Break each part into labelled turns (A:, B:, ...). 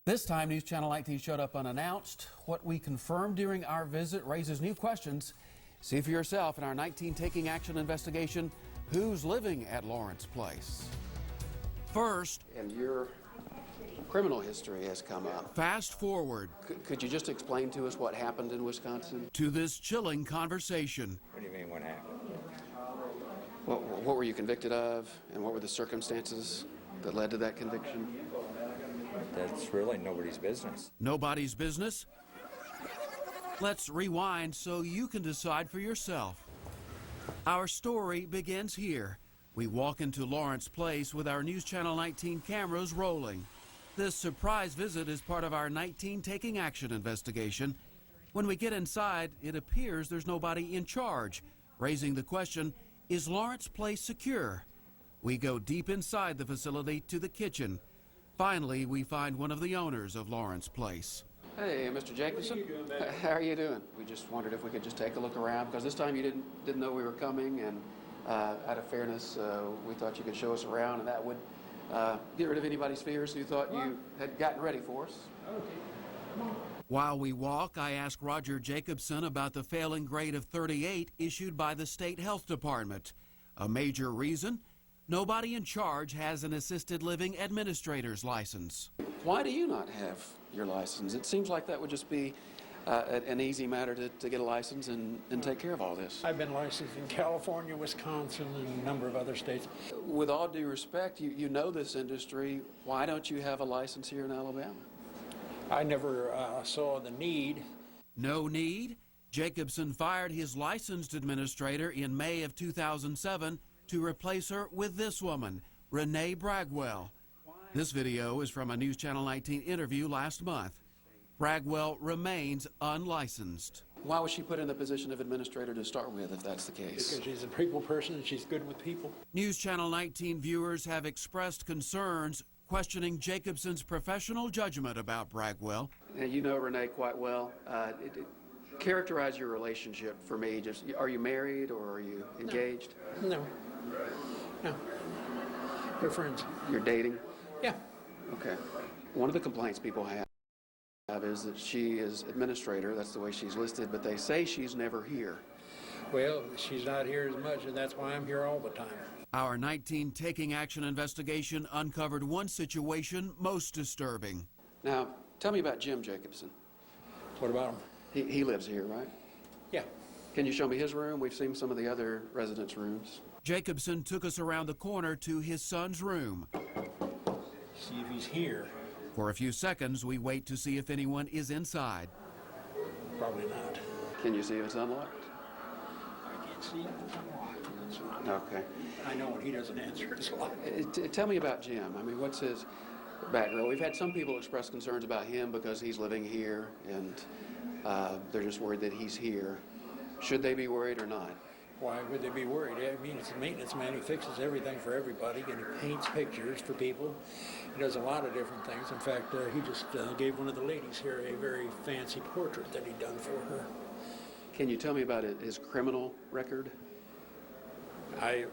A: This time, News Channel 19 showed up unannounced. What we confirmed during our visit raises new questions. See for yourself in our 19 Taking Action investigation, who's living at Lawrence Place. First,
B: and your criminal history has come up.
A: Fast forward.
B: Could you just explain to us what happened in Wisconsin?
A: To this chilling conversation.
C: What do you mean, what happened?
B: What were you convicted of, and what were the circumstances that led to that conviction?
C: That's really nobody's business.
A: Nobody's business? Let's rewind so you can decide for yourself. Our story begins here. We walk into Lawrence Place with our News Channel 19 cameras rolling. This surprise visit is part of our 19 Taking Action investigation. When we get inside, it appears there's nobody in charge, raising the question, is Lawrence Place secure? We go deep inside the facility to the kitchen. Finally, we find one of the owners of Lawrence Place.
B: Hey, Mr. Jacobson. How are you doing? We just wondered if we could just take a look around, because this time you didn't know we were coming, and out of fairness, we thought you could show us around, and that would get rid of anybody's fears who thought you had gotten ready for us.
A: While we walk, I ask Roger Jacobson about the failing grade of 38 issued by the State Health Department. A major reason? Nobody in charge has an assisted living administrator's license.
B: Why do you not have your license? It seems like that would just be an easy matter to get a license and take care of all this.
D: I've been licensed in California, Wisconsin, and a number of other states.
B: With all due respect, you know this industry. Why don't you have a license here in Alabama?
D: I never saw the need.
A: No need? Jacobson fired his licensed administrator in May of 2007 to replace her with this woman, Renee Bragwell. This video is from a News Channel 19 interview last month. Bragwell remains unlicensed.
B: Why was she put in the position of administrator to start with, if that's the case?
D: Because she's a people person and she's good with people.
A: News Channel 19 viewers have expressed concerns questioning Jacobson's professional judgment about Bragwell.
B: Now, you know Renee quite well. Characterize your relationship for me. Just, are you married or are you engaged?
D: No. We're friends.
B: You're dating?
D: Yeah.
B: Okay. One of the complaints people have is that she is administrator. That's the way she's listed, but they say she's never here.
D: Well, she's not here as much, and that's why I'm here all the time.
A: Our 19 Taking Action investigation uncovered one situation most disturbing.
B: Now, tell me about Jim Jacobson.
D: What about him?
B: He lives here, right?
D: Yeah.
B: Can you show me his room? We've seen some of the other residents' rooms.
A: Jacobson took us around the corner to his son's room.
D: See if he's here.
A: For a few seconds, we wait to see if anyone is inside.
D: Probably not.
B: Can you see if it's unlocked?
D: I can't see if it's unlocked. It's not.
B: Okay.
D: I know when he doesn't answer, it's locked.
B: Tell me about Jim. I mean, what's his background? We've had some people express concerns about him because he's living here, and they're just worried that he's here. Should they be worried or not?
D: Why would they be worried? I mean, it's a maintenance man. He fixes everything for everybody, and he paints pictures for people. He does a lot of different things. In fact, he just gave one of the ladies here a very fancy portrait that he'd done for her.
B: Can you tell me about his criminal record?
D: I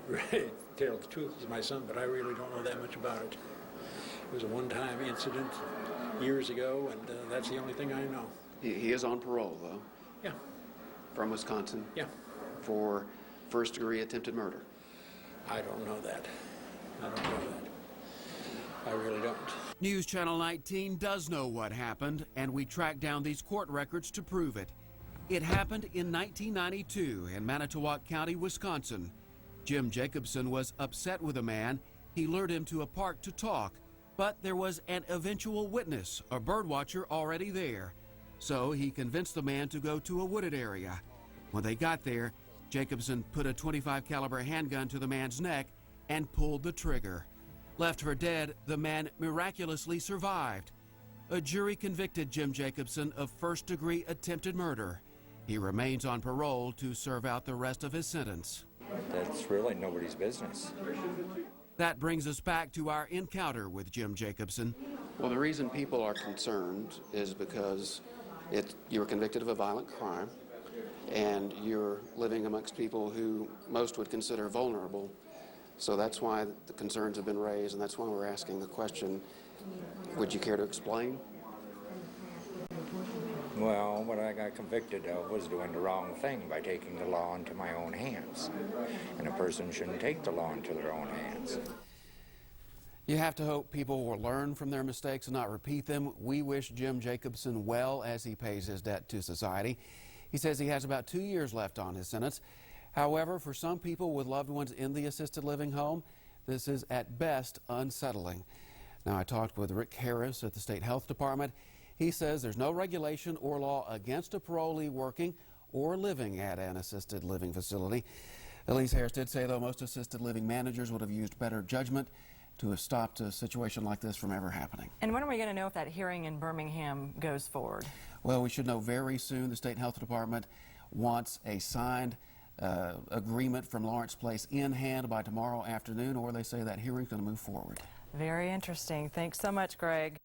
D: tell the truth, he's my son, but I really don't know that much about it. It was a one-time incident years ago, and that's the only thing I know.
B: He is on parole, though.
D: Yeah.
B: From Wisconsin?
D: Yeah.
B: For first-degree attempted murder?
D: I don't know that. I don't know that. I really don't.
A: News Channel 19 does know what happened, and we tracked down these court records to prove it. It happened in 1992 in Manitowoc County, Wisconsin. Jim Jacobson was upset with a man. He lured him to a park to talk, but there was an eventual witness, a birdwatcher, already there. So he convinced the man to go to a wooded area. When they got there, Jacobson put a .25 caliber handgun to the man's neck and pulled the trigger. Left for dead, the man miraculously survived. A jury convicted Jim Jacobson of first-degree attempted murder. He remains on parole to serve out the rest of his sentence.
C: That's really nobody's business.
A: That brings us back to our encounter with Jim Jacobson.
B: Well, the reason people are concerned is because you were convicted of a violent crime, and you're living amongst people who most would consider vulnerable. So that's why the concerns have been raised, and that's why we're asking the question. Would you care to explain?
C: Well, what I got convicted of was doing the wrong thing by taking the law into my own hands. And a person shouldn't take the law into their own hands.
A: You have to hope people will learn from their mistakes and not repeat them. We wish Jim Jacobson well as he pays his debt to society. He says he has about 2 years left on his sentence. However, for some people with loved ones in the assisted living home, this is at best unsettling. Now, I talked with Rick Harris at the State Health Department. He says there's no regulation or law against a parolee working or living at an assisted living facility. Elise Harris did say, though, most assisted living managers would have used better judgment to have stopped a situation like this from ever happening.
E: And when are we going to know if that hearing in Birmingham goes forward?
A: Well, we should know very soon. The State Health Department wants a signed agreement from Lawrence Place in hand by tomorrow afternoon, or they say that hearing's going to move forward.
E: Very interesting. Thanks so much, Greg.